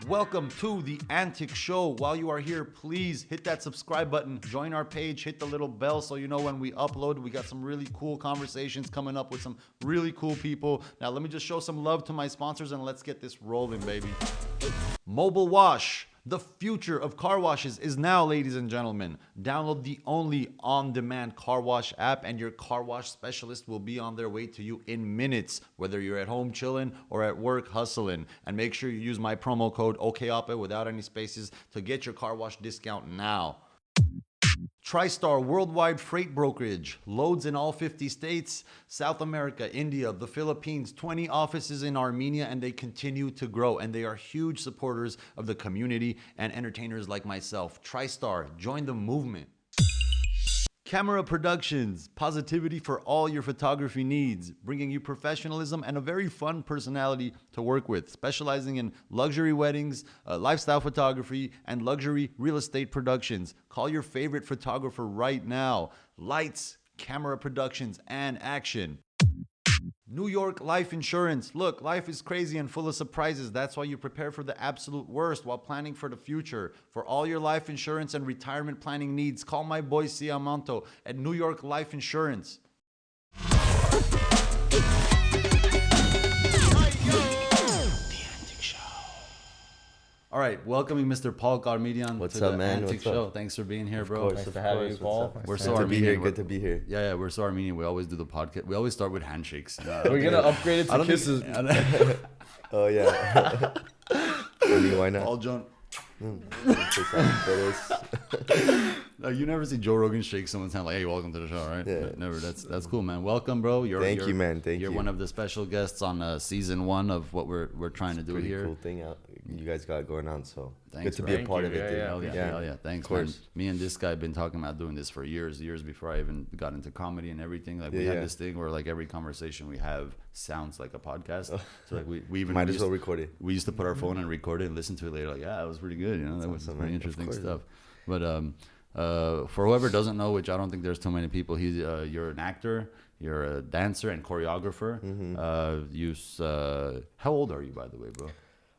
Welcome to the Antic Show. While you are here, please hit that subscribe button, join our page, hit the little bell so you know when we upload. We got some really cool conversations coming up with some really cool people. Now, let me just show some love to my sponsors and let's get this rolling, baby. MobileWash. The future of car washes is now, ladies and gentlemen. Download the only on-demand car wash app and your car wash specialist will be on their way to you in minutes, whether you're at home chilling or at work hustling. And make sure you use my promo code OKAPE without any spaces to get your car wash discount now. Tristar Worldwide Freight Brokerage, loads in all 50 states, South America, India, the Philippines, 20 offices in Armenia, and they continue to grow. And they are huge supporters of the community and entertainers like myself. Tristar, join the movement. Camera Productions, positivity for all your photography needs, bringing you professionalism and a very fun personality to work with, specializing in luxury weddings, lifestyle photography, and luxury real estate productions. Call your favorite photographer right now. Lights, Camera Productions, and action. New York Life Insurance. Look, life is crazy and full of surprises. That's why you prepare for the absolute worst while planning for the future. For all your life insurance and retirement planning needs, call my boy Siamanto at New York Life Insurance. All right, welcoming Mr. Paul Karmiryan What's to up, the man? Antic What's Show. up? Thanks for being here, bro. Of course, Nice of to have course. you, Paul. We're Good so to be here. Armenian. Good to be here. Yeah, we're so Armenian. We always do the podcast. We always start with handshakes. We're gonna upgrade it to kisses. Oh yeah. I mean, why not? Paul John. That No, you never see Joe Rogan shake someone's hand like, "Hey, welcome to the show," right? Yeah. Never. That's cool, man. Welcome, bro. Thank you, man. Thank you're you. one of the special guests on season 1 of what we're trying to do pretty here. cool thing out you guys got going on. So Thanks, good to bro. be a Thank part you. of it, dude. Yeah, Hell yeah, yeah. hell yeah. Thanks, Of man. course. Me and this guy have been talking about doing this for years before I even got into comedy and everything. Like we Yeah, had yeah. this thing where like every conversation we have sounds like a podcast. So like we even Might used, as well record it. we used to put our phone and record it and listen to it later. Like, yeah, it was pretty good. You know, that was awesome, pretty man. Of interesting course. stuff. But for whoever doesn't know, which I don't think there's too many people, you're an actor, you're a dancer and choreographer. How old are you, by the way, bro?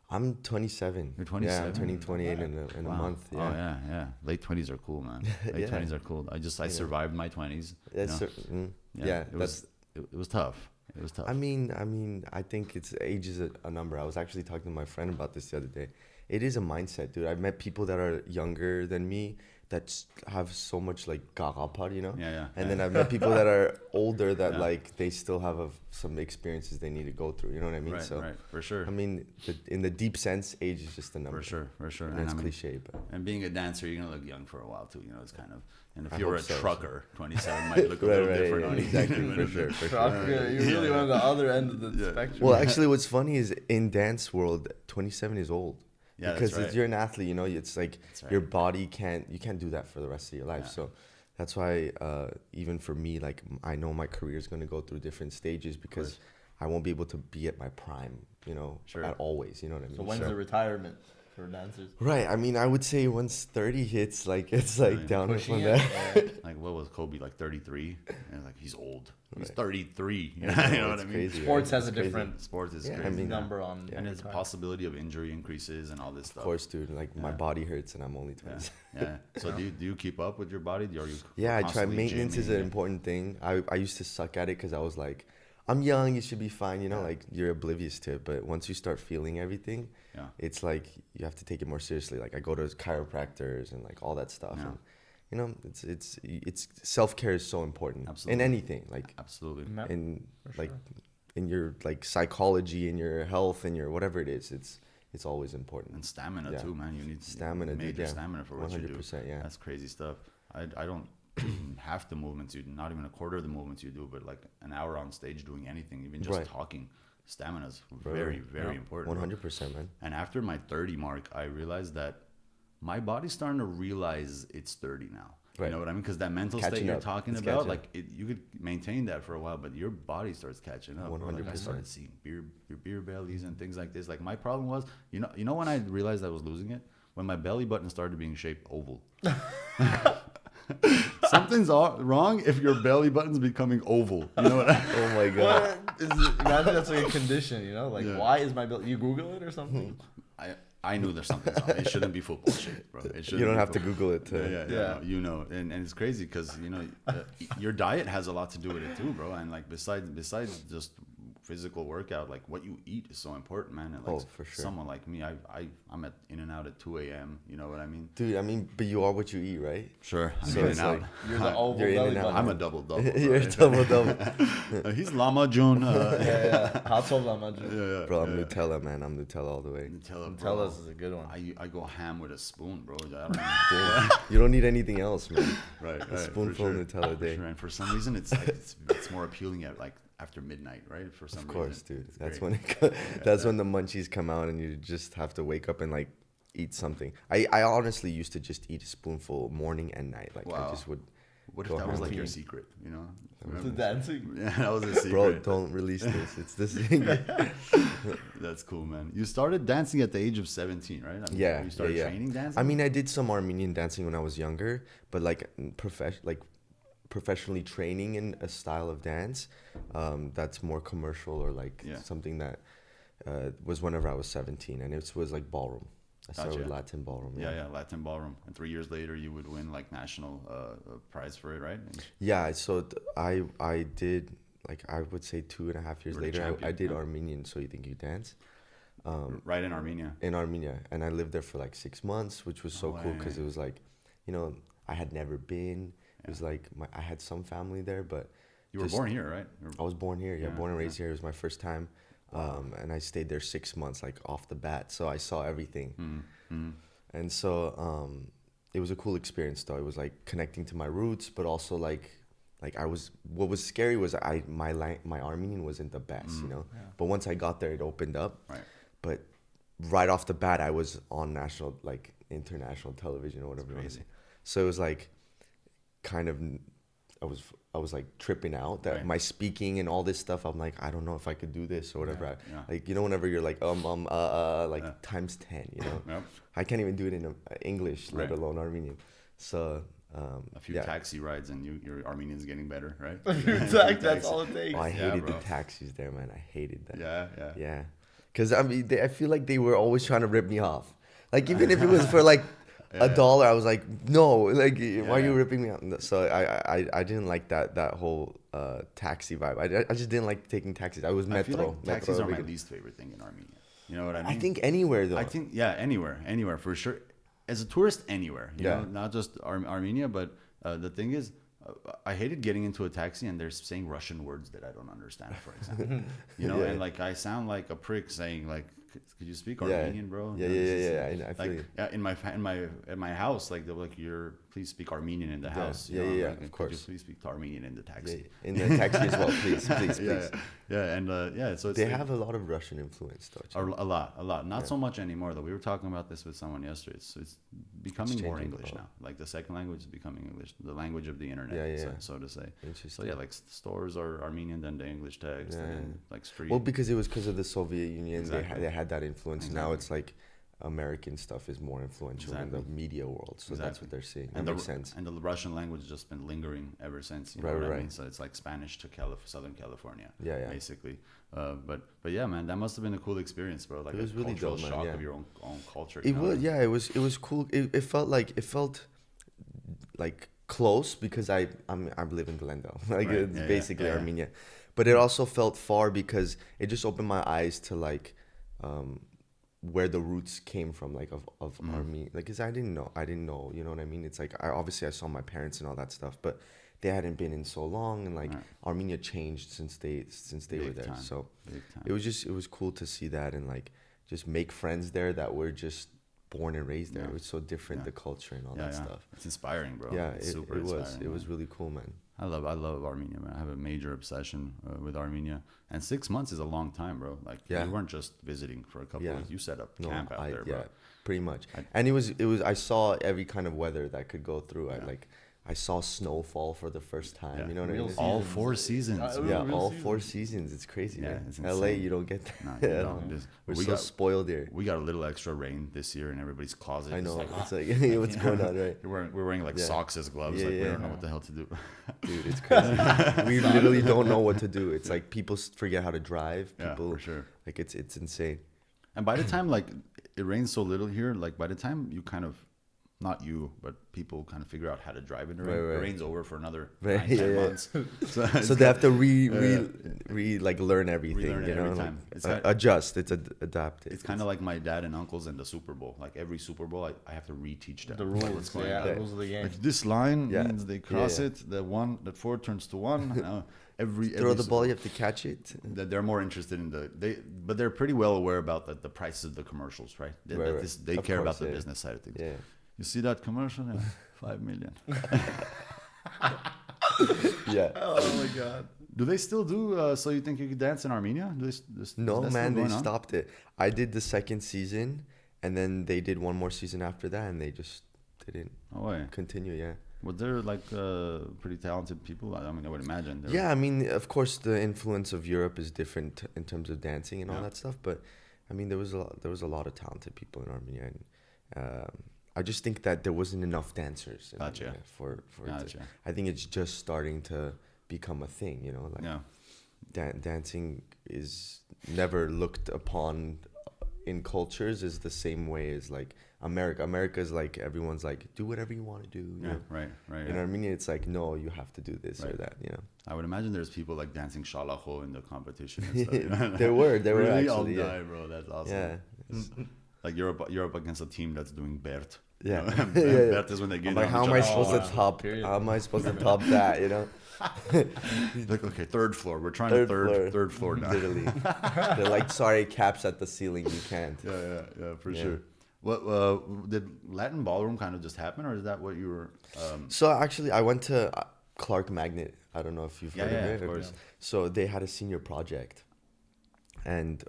I'm 27. You're 27? Yeah, I'm turning 28 in a Wow. month. Yeah. Oh yeah. Late 20s are cool, man. Late Yeah. 20s are cool. I survived my 20s. That's you know? yeah. It was tough. It was tough. I mean, I think age is a number. I was actually talking to my friend about this the other day. It is a mindset, dude. I've met people that are younger than me that have so much like garapar, you know? Yeah. And then I've met people that are older that Yeah. like they still have some experiences they need to go through. You know what I mean? Right, for sure. I mean, in the deep sense, age is just a number. For sure. And it's I mean, cliche, but and being a dancer, you're gonna look young for a while too. You know, it's kind of. And if I you're a hope so. trucker, 27 might look a little different yeah, on you. exactly, for sure, for sure. You're really on the other end of the spectrum. Well, actually, what's funny is in dance world, 27 is old. Yeah, because that's right. you're an athlete, you know, it's like right. your body you can't do that for the rest of your life. Yeah. So that's why even for me, like I know my career is going to go through different stages because I won't be able to be at my prime, you know, at always, you know what I mean? So when's the retirement for dancers? Right. I mean, I would say once 30 hits, like it's like downhill from there. Like what was Kobe, like 33? And like he's old. He's Right. 33. You know Yeah, what I it's mean? crazy, Sports right? has a It's crazy. different Sports is Yeah, crazy. I mean, number on. and it's a possibility of injury increases and all this stuff. Of course, dude. Like my body hurts and I'm only 20. Yeah. So do you keep up with your body? Are you Yeah, I try. constantly Maintenance is gymming? an important thing. I used to suck at it because I was like, I'm young, you should be fine. You know, like you're oblivious to it. But once you start feeling everything, it's like you have to take it more seriously. Like I go to chiropractors and like all that stuff. Yeah. And, you know, it's self-care is so important. Absolutely. In anything, like Absolutely. in like in your like psychology, in your health, in your whatever it is, it's always important. And stamina Yeah. too, man. You need Stamina, dude, major yeah. stamina for what you do. 100%, yeah. That's crazy stuff. I don't do half the movements you do, not even a quarter of the movements you do, but like an hour on stage doing anything, even just Right. talking. Stamina is very, very important. 100%, man. And after my 30 mark, I realized that my body's starting to realize it's 30 now. Right. You know what I mean? Because that mental Catching state you're up. talking It's about, catching like you could maintain that for a while, but your body starts catching up. Bro. Like I 100%. started seeing your beer bellies and things like this. Like my problem was, you know when I realized I was losing it? When my belly button started being shaped oval. Something's wrong if your belly button's becoming oval. You know what Oh my god. Imagine that's like a condition, you know? Like, why is my belly? You Google it or something? I knew there's something wrong. It shouldn't be football shit, bro. You don't have to Google it. No, you know, and it's crazy because your diet has a lot to do with it too, bro. And like besides just physical workout, like what you eat is so important, man. And like for sure. Someone like me, I'm in and out at 2 a.m. You know what I mean? Dude, I mean, but you are what you eat, right? Sure. So I'm in it's and out. like, You're the oval You're in belly and out. button. I'm a double. You're a double. He's Lama June. Hot sauce lamajun. Yeah. Bro, I'm Nutella, man. I'm Nutella all the way. Nutella's is a good one. I go ham with a spoon, bro. I don't Dude, you don't need anything else, man. right. A spoonful of Nutella a day. Sure. And for some reason, it's like it's more appealing at like after midnight, right? For some reason. Of course, dude. It's That's great. when that's when the munchies come out, and you just have to wake up and like eat something. I honestly used to just eat a spoonful morning and night. Like I just would. What if that was like your secret? You know, The dancing. Yeah, that was a secret. Bro, don't release this. It's this thing. That's cool, man. You started dancing at the age of 17, right? I mean, Yeah. You started training dancing. I mean, I did some Armenian dancing when I was younger, but like professionally training in a style of dance that's more commercial or like something that was whenever I was 17, and it was like ballroom. I started with Latin ballroom. Yeah, Latin ballroom. And 3 years later, you would win like national prize for it, right? Yeah, so I did, like, I would say 2.5 years later, I did Armenian, So You Think You Dance. Right in Armenia. In Armenia. And I lived there for like 6 months, which was so cool because it was like, you know, I had never been. It was like, I had some family there, but... You were born here, right? I was born here, born and raised here. It was my first time. And I stayed there 6 months, like off the bat. So I saw everything. Mm-hmm. And so it was a cool experience, though. It was like connecting to my roots, but also like what was scary was my Armenian wasn't the best, you know. Yeah. But once I got there, it opened up. Right. But right off the bat, I was on national, like international television or whatever. It was. So it was like kind of, I was like tripping out that my speaking and all this stuff. I'm like, I don't know if I could do this or whatever. Like, you know, whenever you're like, times 10, you know, I can't even do it in English, let alone Armenian. So, a few taxi rides and your Armenian's getting better, right? That's all it takes. Oh, I hated the taxis there, man. I hated that. Yeah. Because I mean, I feel like they were always trying to rip me off. Like, even if it was for like $1, I was like, no, like, why are you ripping me off? So I didn't like that whole taxi vibe. I just didn't like taking taxis. I was metro. I feel like taxis are my least favorite thing in Armenia. You know what I mean? I think anywhere though. I think anywhere for sure. As a tourist, anywhere. You know, not just Armenia, but the thing is, I hated getting into a taxi and they're saying Russian words that I don't understand, for example. You know, and like I sound like a prick saying like, could you speak Armenian, bro? I feel like, you. In my house, like they're like, please speak Armenian in the house. Like, of course. Could you please speak Armenian in the taxi? In the taxi as well, please. So they have a lot of Russian influence, though. A lot. Not so much anymore, though. We were talking about this with someone yesterday. It's becoming more English now. Like the second language is becoming English, the language of the internet, so to say. So like stores are Armenian, then the English text, and like street. Well, because it was because of the Soviet Union, they had that influence. Now it's like American stuff is more influential in the media world, so that's what they're seeing. That makes sense. And the Russian language has just been lingering ever since. You know what I mean? So it's like Spanish to Southern California, basically. But yeah, man, that must have been a cool experience, bro. Like it was a really dope, shock of your own culture. It was cool. It felt like close because I live in Glendale, like it's basically Armenia, but it also felt far because it just opened my eyes to like where the roots came from, like of Armenia, like because I didn't know, you know what I mean? It's like I saw my parents and all that stuff, but they hadn't been in so long, and like Armenia changed since they were there. So it was cool to see that and like just make friends there that were just born and raised there. It was so different, the culture and all that stuff. It's inspiring, bro. Yeah, it was really cool, man. I love Armenia, man. I have a major obsession with Armenia, and 6 months is a long time, bro. Like you weren't just visiting for a couple of weeks. You set up camp out there, bro. Pretty much. And it was. I saw every kind of weather that could go through. I saw snowfall for the first time. You know what I mean? All 4 seasons. All 4 seasons. It's crazy. Yeah, it's LA, you don't get that. No, you don't. We're so spoiled here. We got a little extra rain this year in everybody's closet. I know. It's like what's going on, right? We're wearing like socks as gloves. Like we don't know what the hell to do. Dude, it's crazy. We literally don't know what to do. It's like people forget how to drive. People, for sure. Like it's insane. And by the time like it rains so little here. Like by the time you kind of, not you, but people kind of figure out how to drive in the rain. Right. The rain's over for another Right, 9-10 months. So they have to like learn everything, Relearn you know, every time. like, adjust. It's adapt. It's kind of like my dad and uncles in the Super Bowl. Like every Super Bowl, I have to reteach them The what's rules, going yeah, on. the rules of the game. Like this line means they cross Yeah. it. That 4 turns to 1. Every throw the Super ball, Bowl. you have to catch it. That they're more interested in but they're pretty well aware about the prices of the commercials, right? They Of care course, about the business side of things. Yeah. You see that commercial? Yeah, 5 million. Yeah. Oh my god. Do they still do? So you think you could dance in Armenia? No, is that man, still they going on? stopped it. I did the second season, and then they did one more season after that, and they just didn't Oh way. continue. Yeah. Was there like pretty talented people? I mean, I would imagine. Yeah, I mean, of course, the influence of Europe is different in terms of dancing and all that stuff. But I mean, there was a lot of talented people in Armenia, and I just think that there wasn't enough dancers in Gotcha. Armenia for it Gotcha. I think it's just starting to become a thing. You know, like Yeah. dancing is never looked upon in cultures is the same way as like America. America is like everyone's like do whatever you want to do. You know? Right. In Armenia, it's like no, you have to do this or that. You know. I would imagine there's people like dancing shalacho in the competition and stuff. You know? There were really, actually. I'll die, bro. That's awesome. Yeah. Like you're up against a team that's doing Bert. Yeah. You know? Bert is when they get I'm like, on how each am I other. supposed to top? period. How am I supposed to top that? You know. Like, okay, third floor. We're trying third floor now. Literally, they're like, sorry, caps at the ceiling. You can't. Yeah, for sure. What did Latin Ballroom kind of just happen, or is that what you were? So actually, I went to Clark Magnet. I don't know if you've heard of it. Of course. So they had a senior project, and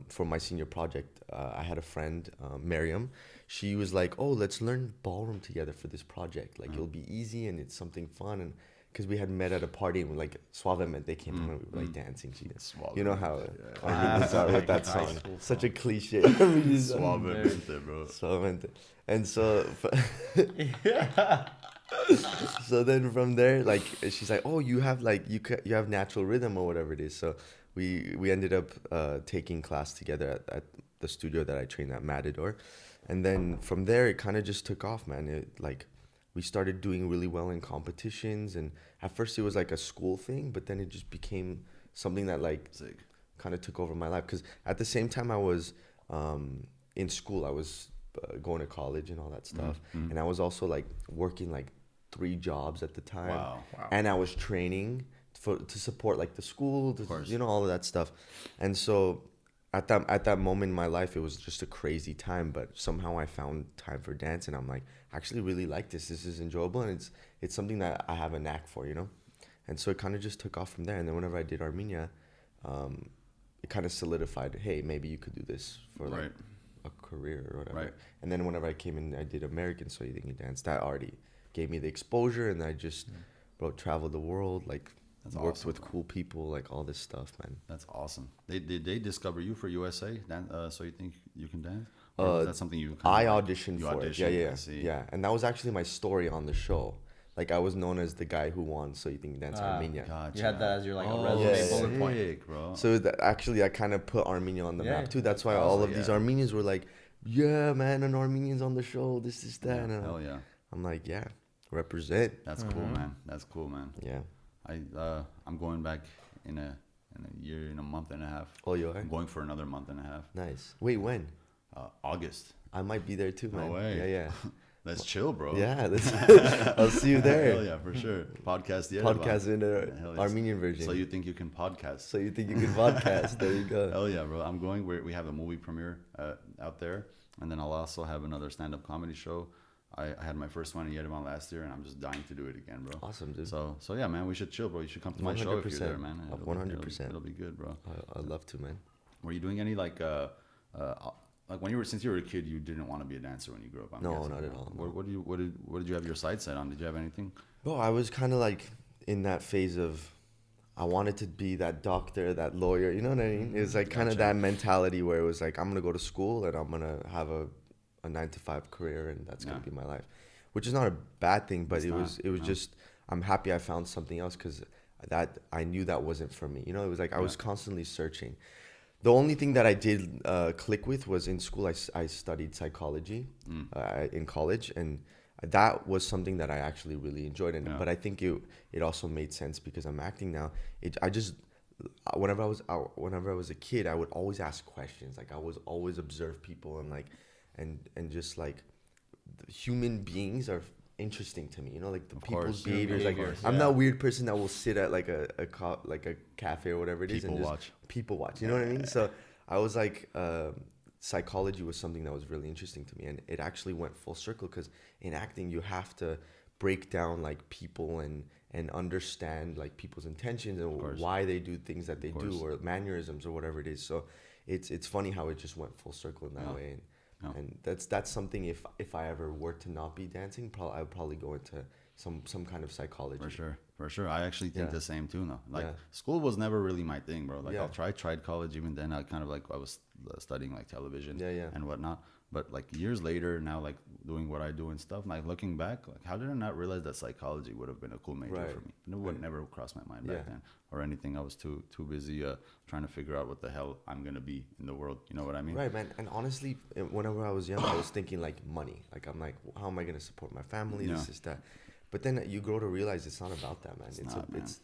for my senior project, I had a friend, Miriam. She was like, "Oh, let's learn ballroom together for this project. Like, it'll be easy and it's something fun." And because we had met at a party and like Suavemente, they came and we were like dancing. You know how Armenians are with that song. Such a cliche. Suavemente, bro. Suavemente. And so, so then from there, like she's like, "Oh, you have like you have natural rhythm or whatever it is." So we ended up taking class together at the studio that I trained at Matador, and then from there it kind of just took off, man. It like we started doing really well in competitions, and at first it was like a school thing, but then it just became something that like kind of took over my life. Because at the same time I was in school, I was going to college and all that stuff, and I was also like working like 3 jobs at the time. Wow. And I was training to support like the school, you know, all of that stuff. And so at that moment in my life, it was just a crazy time, but somehow I found time for dance, and I'm like, I actually really like this. This is enjoyable, and it's something that I have a knack for, you know. And so it kind of just took off from there. And then whenever I did Armenia, it kind of solidified, hey, maybe you could do this for like a career or whatever. Right. And then whenever I came in, I did American So You Think You Dance. That already gave me the exposure, and I just traveled the world, like worked awesome, with bro. cool people, like all this stuff, man. That's awesome. Did they discover you for USA? So you think you can dance? Or is that something you? I auditioned you for it. auditioned, I Yeah. see. Yeah. And that was actually my story on the show. Like I was known as the guy who won So You Think You Dance Armenia. Gotcha. You had that as your like a Oh, resume yeah, bullet point. sick, bro. So actually, I kind of put Armenia on the Yeah, map too. That's why awesome, all of these yeah. Armenians were like, "Yeah, man, an Armenian's on the show. This is that." And Hell yeah. I'm like, "Yeah, represent." That's cool, man. That's cool, man. Yeah. I'm going back in a year, in a month and a half. Oh, you are? I'm going for another month and a half. Nice. Wait, when? August. I might be there too, man. No way. Yeah. Let's chill, bro. Yeah, I'll see you there. Hell yeah, for sure. Podcast, yeah. Podcast in the Hell yes. Armenian version. So you think you can podcast? So you think you can podcast? There you go. Hell yeah, bro. I'm going. We have a movie premiere out there, and then I'll also have another stand-up comedy show. I had my first one in Yerevan last year, and I'm just dying to do it again, bro. Awesome, dude. So yeah, man, we should chill, bro. You should come to my show if you're there, man. 100%. It'll be good, bro. I'd love to, man. Were you doing any like since you were a kid, you didn't want to be a dancer when you grew up? I'm No, guessing. not at all, no. What did you have your sights set on? Did you have anything? Bro, I was kind of like in that phase of I wanted to be that doctor, that lawyer. You know what I mean? It was like kind of that mentality where it was like I'm gonna go to school and I'm gonna have a 9-to-5 career, and that's gonna be my life, which is not a bad thing, but it was just I'm happy I found something else because that I knew that wasn't for me. You know, it was like I was constantly searching. The only thing that I did click with was in school. I studied psychology in college, and that was something that I actually really enjoyed. And but I think it also made sense because I'm acting now. Whenever I was a kid, I would always ask questions. Like I was always observe people and just like human beings are interesting to me, you know, like the people's behaviors. Like I'm that weird person that will sit at like a cafe or whatever it is and just people watch. You know what I mean? So I was like, psychology was something that was really interesting to me, and it actually went full circle because in acting you have to break down like people and understand like people's intentions and why they do things that they do or mannerisms or whatever it is. So it's funny how it just went full circle in that way. And that's something if I ever were to not be dancing, I would probably go into some kind of psychology. For sure. I actually think the same too now. Like school was never really my thing, bro. Like I tried college, even then I kind of like I was studying like television and whatnot. But like years later, now like doing what I do and stuff, like looking back, like how did I not realize that psychology would have been a cool major for me? It would never cross my mind back then or anything. I was too busy trying to figure out what the hell I'm gonna be in the world. You know what I mean? Right, man. And honestly, whenever I was young, I was thinking like money. Like I'm like, how am I gonna support my family? This is that. But then you grow to realize it's not about that, man.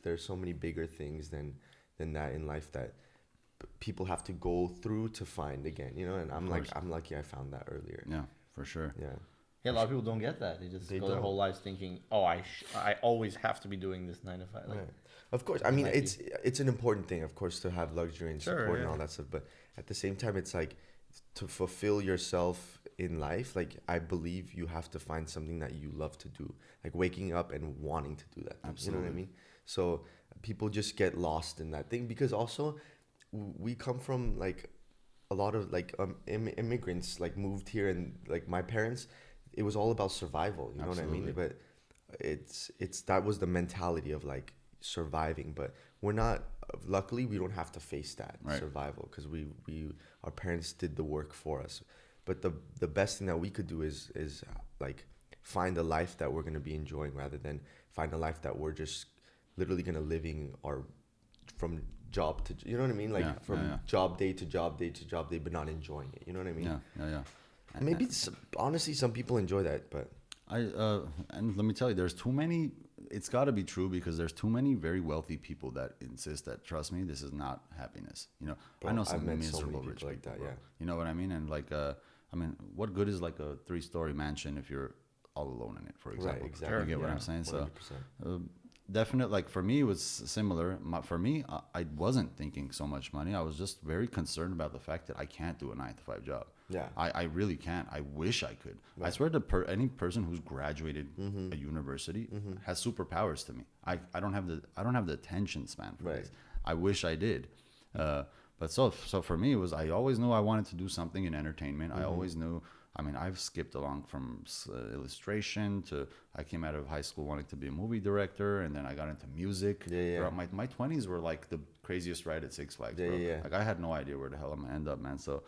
There's so many bigger things than that in life that people have to go through to find again, you know. And I'm lucky I found that earlier. Yeah, for sure. Yeah, a lot of people don't get that. They just go their whole lives thinking, oh, I always have to be doing this 9 to 5. Like, of course, I mean it's an important thing, of course, to have luxury and support and all that stuff. But at the same time, it's like to fulfill yourself in life. Like I believe you have to find something that you love to do, like waking up and wanting to do that. Absolutely. You know what I mean? So people just get lost in that thing because also we come from like a lot of like immigrants like moved here, and like my parents, it was all about survival. You know what I mean? But it's that was the mentality of like surviving. But we're not. Luckily, we don't have to face that survival because our parents did the work for us. But the best thing that we could do is like find a life that we're gonna be enjoying rather than find a life that we're just literally gonna living or from job to, you know what I mean? Like from job day to job day to job day, but not enjoying it. You know what I mean? Yeah. Maybe honestly, some people enjoy that, but and let me tell you, there's too many. It's got to be true because there's too many very wealthy people that insist that, trust me, this is not happiness. You know, bro, I know some miserable rich people like that. Yeah, you know what I mean? And like, I mean, what good is like a 3-story mansion if you're all alone in it, for example? Right, exactly. You get what I'm saying? 100%. So. Definitely, like for me, it was similar. For me, I wasn't thinking so much money. I was just very concerned about the fact that I can't do a 9-to-5 job. Yeah, I really can't. I wish I could. Right. I swear to any person who's graduated a university has superpowers to me. I don't have the attention span for this. I wish I did. But so for me, it was, I always knew I wanted to do something in entertainment. I always knew. I mean, I've skipped along from illustration to, I came out of high school wanting to be a movie director, and then I got into music. Yeah. My 20s were like the craziest ride at Six Flags, bro. Yeah. Like I had no idea where the hell I'm gonna end up, man. So,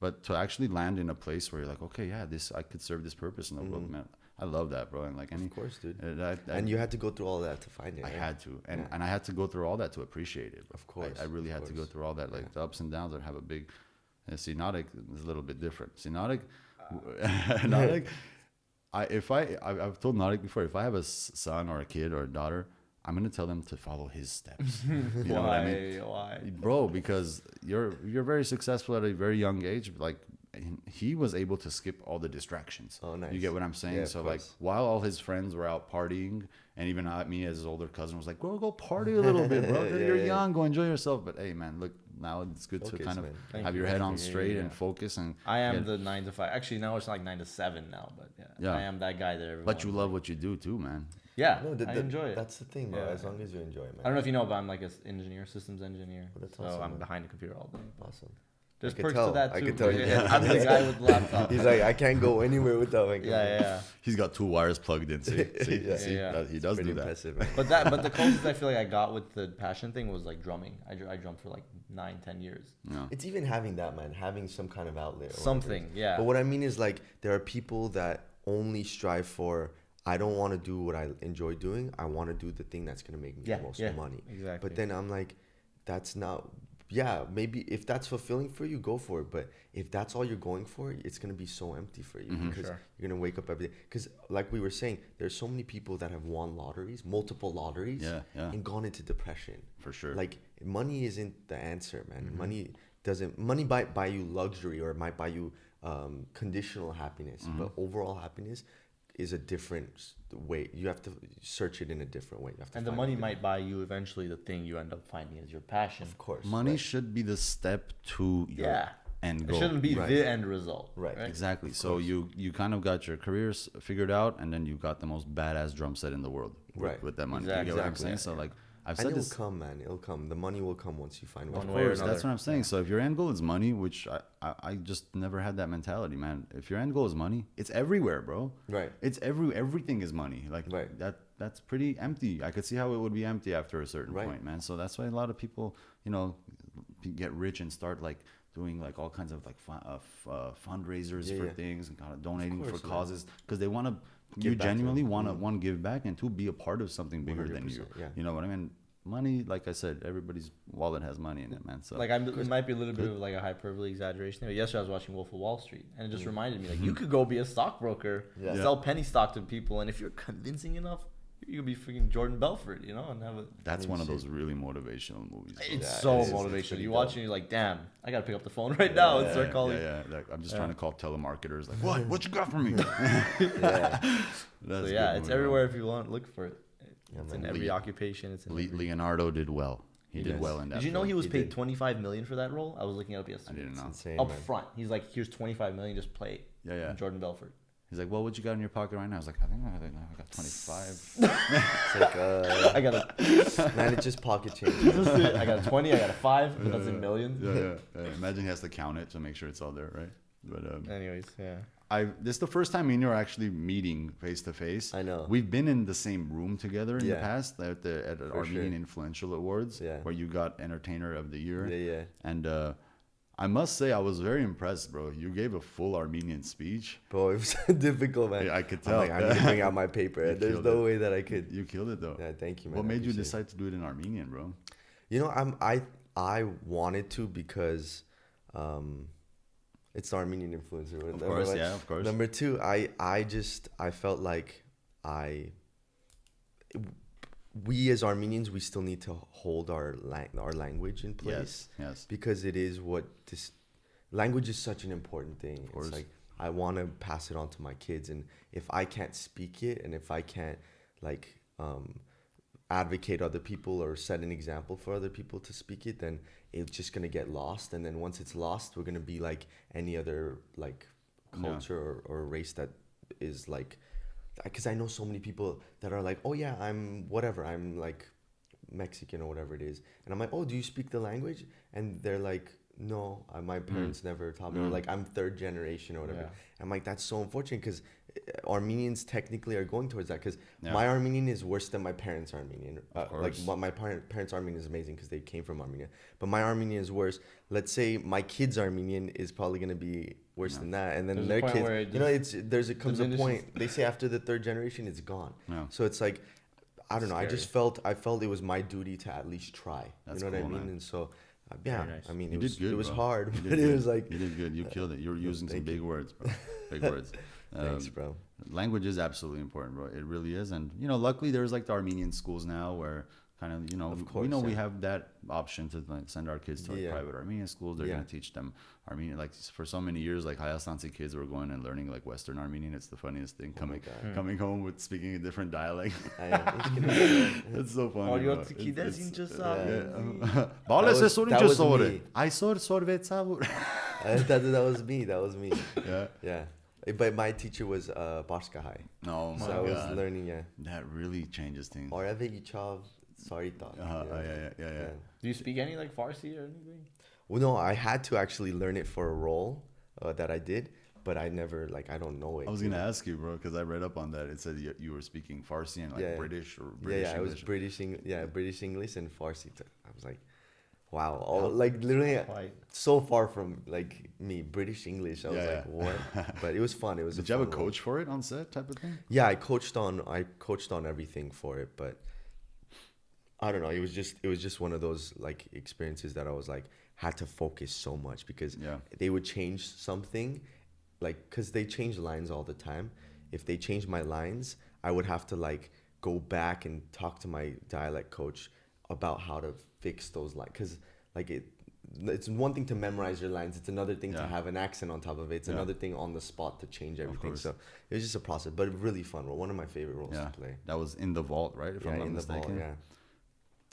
but to actually land in a place where you're like, okay, yeah, I could serve this purpose in the world, man. I love that, bro. And like, of course, dude. And you had to go through all that to find it. I had to, and I had to go through all that to appreciate it. Of course, I really had to go through all that, like the ups and downs that have a big. See, Narek is a little bit different. See, Narek, I've told Narek before, if I have a son or a kid or a daughter, I'm gonna tell them to follow his steps. You know what I mean? Why, bro? Because you're very successful at a very young age. Like he was able to skip all the distractions. Oh, nice. You get what I'm saying? Yeah, so like while all his friends were out partying, and even me as his older cousin was like, go party a little bit, bro. You're young, go enjoy yourself. But hey, man, look, now it's good to kind of have your head on straight and focus. And I am the 9 to 5. Actually, now it's like 9 to 7 now, but I am that guy that everyone. But you love what you do too, man. Yeah, I enjoy it. That's the thing, bro. As long as you enjoy it, man. I don't know if you know, but I'm like an engineer, systems engineer. Well, that's awesome, I'm behind the computer all day. Awesome. There's perks to that too. I can tell you. I'm the guy with the laptop. He's like, I can't go anywhere without my camera. Yeah. He's got 2 wires plugged in. See, he does do that. But the closest I feel like I got with the passion thing was like drumming. I drummed for like 9-10 years. Yeah. It's even having that, man, having some kind of outlet. Something, yeah. But what I mean is like there are people that only strive for, I don't want to do what I enjoy doing. I want to do the thing that's going to make me the most money. Exactly. But then I'm like, that's not yeah, maybe if that's fulfilling for you, go for it. But if that's all you're going for, it's gonna be so empty for you because you're gonna wake up every day. Because like we were saying, there's so many people that have won lotteries, multiple lotteries, and gone into depression. For sure. Like money isn't the answer, man. Money might buy you luxury or it might buy you conditional happiness, but overall happiness is a different way. You have to search it in a different way. You have to and the money might buy you eventually the thing you end up finding is your passion. Of course. Money should be the step to your end goal. It shouldn't be the end result. Right. Exactly. So you kind of got your careers figured out, and then you got the most badass drum set in the world with that money. Exactly. You get what I'm saying? So like I've said and this. it'll come, man. It'll come. The money will come once you find Of course, that's what I'm saying. So if your end goal is money, which I just never had that mentality, man. If your end goal is money, it's everywhere, bro. Right. It's everything is money. Like that's pretty empty. I could see how it would be empty after a certain point, man. So that's why a lot of people, get rich and start like doing like all kinds of like fundraisers for things and kind of donating for causes because they want to. You genuinely want to one give back and two be a part of something bigger than you. Yeah. You know what I mean? Money, like I said, everybody's wallet has money in it, man. So like it might be a little bit of like a hyperbole exaggeration. But yesterday I was watching Wolf of Wall Street, and it just reminded me like you could go be a stockbroker, sell penny stock to people, and if you're convincing enough, you could be freaking Jordan Belfort, and have a. That's one of those really motivational movies. Bro. It's so motivational. You watch and you're like, damn, I gotta pick up the phone right now and start calling. Like, I'm just trying to call telemarketers. Like, what you got for me? It's everywhere if you want. Look for it. It's in every occupation. It's in Leonardo did well. He did well in that. Did you know he was paid $25 million for that role? I was looking it up yesterday. I didn't know. Insane, up front, he's like, "Here's $25 million, just play it." Yeah. Jordan Belfort. He's like, "Well, what you got in your pocket right now?" I was like, "I think I got 25." It's like, I got a man, it's just pocket change. I got a 20. I got a 5, but that's in millions. Yeah. Imagine he has to count it to make sure it's all there, right? But anyways, this is the first time me and you are actually meeting face to face. I know. We've been in the same room together in the past at the Armenian Influential Awards, where you got Entertainer of the Year. Yeah. And I must say, I was very impressed, bro. You gave a full Armenian speech. Bro, it was difficult, man. Yeah, I could tell. I need to bring out my paper. There's no way that I could. You killed it, though. Yeah, thank you, man. What made you decide to do it in Armenian, bro? I wanted to because it's the Armenian influencer. Of course, of course. Number two, I felt like we as Armenians, we still need to hold our language in place. Yes. Because it is this language is such an important thing. Of course. It's like I want to pass it on to my kids, and if I can't speak it, and if I can't advocate other people or set an example for other people to speak it, then it's just gonna get lost. And then once it's lost, we're gonna be like any other like culture or race that is like. Because I know so many people that are like, oh yeah, I'm like Mexican or whatever it is, and I'm like, oh, do you speak the language? And they're like, no, my parents never taught me. Or like I'm third generation or whatever. Yeah. I'm like, that's so unfortunate because Armenians technically are going towards that because my Armenian is worse than my parents' Armenian. My parents' Armenian is amazing because they came from Armenia, but my Armenian is worse. Let's say my kids' Armenian is probably gonna be worse than that, and then their kids, comes a point. They say after the third generation, it's gone. So it's like, I don't know. I felt it was my duty to at least try. That's you know what I mean? Man. And so. Nice. I mean, it was hard, but it was like... You did good. You killed it. You were using some big words, bro. Big words. Thanks, bro. Language is absolutely important, bro. It really is. And, luckily there's like the Armenian schools now where kind of, we have that option to send our kids to private Armenian schools. They're going to teach them Armenian. Like for so many years, like Hayastansi kids were going and learning like Western Armenian. It's the funniest thing coming home with speaking a different dialect. It's so funny. That was me. Yeah. But my teacher was Bashkahai. No, so I was learning, That really changes things. Sorry, thought. Yeah. Do you speak any like Farsi or anything? Well, no, I had to actually learn it for a role that I did, but I never I don't know it. I was gonna ask you, bro, because I read up on that. It said you were speaking Farsi and British or British English. I was British English and Farsi. I was like, wow, literally so far from like me, British English. I was like, what? But it was fun. It was. Did you have a coach for it on set, type of thing? Yeah, I coached on everything for it, but I don't know. It was just one of those like experiences that I was like had to focus so much because they would change something, like because they change lines all the time. If they change my lines, I would have to like go back and talk to my dialect coach about how to fix those lines, because like it's one thing to memorize your lines, it's another thing to have an accent on top of it, it's another thing on the spot to change everything. So it was just a process, but really fun role. One of my favorite roles to play. That was in the vault, right? If I'm not mistaken.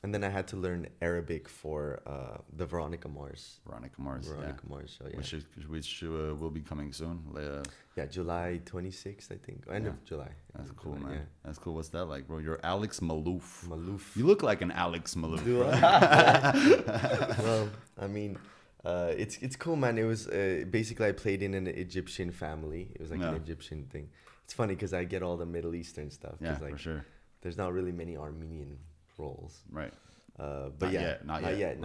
And then I had to learn Arabic for the Veronica Mars. Veronica Mars, So which will be coming soon. July 26th, I think. End of July. That's cool, man. Yeah. That's cool. What's that like, bro? You're Alex Malouf. Malouf. You look like an Alex Malouf. Do I? Well, I mean, it's cool, man. It was basically I played in an Egyptian family. It was like an Egyptian thing. It's funny because I get all the Middle Eastern stuff. Yeah, like, for sure. There's not really many Armenian roles, right? But not yet.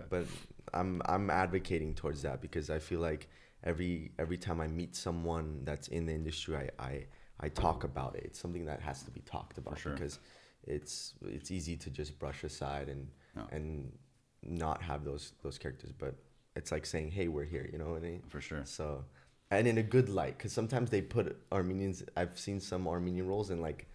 But I'm advocating towards that because I feel like every time I meet someone that's in the industry, I talk about it. It's something that has to be talked about because it's easy to just brush aside and not have those characters. But it's like saying, hey, we're here. You know what I mean? For sure. So, and in a good light, because sometimes they put Armenians. I've seen some Armenian roles and like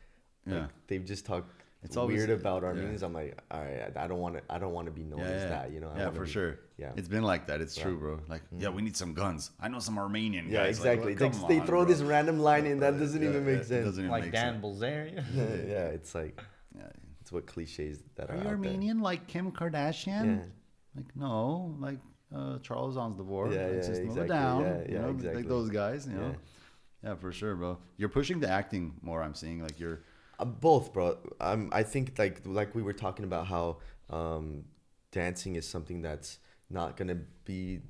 they've just talked. It's weird about Armenians. I'm like, all right, I don't want to be known as that, you know. For sure. Yeah, it's been like that. It's true, bro. Like, we need some guns. I know some Armenian guys. Yeah, exactly. Like, they throw this random line in that doesn't even make sense. Doesn't even like make Dan sense. Bilzerian. It's like, it's what cliches that are you out Armenian there. Like Kim Kardashian? Like, no, like Charles Aznavour. Just move it down. Exactly. Like those guys, you know. Yeah, for sure, bro. You're pushing the acting more. I'm seeing like you're. Both, bro. I think like we were talking about how dancing is something that's not gonna be.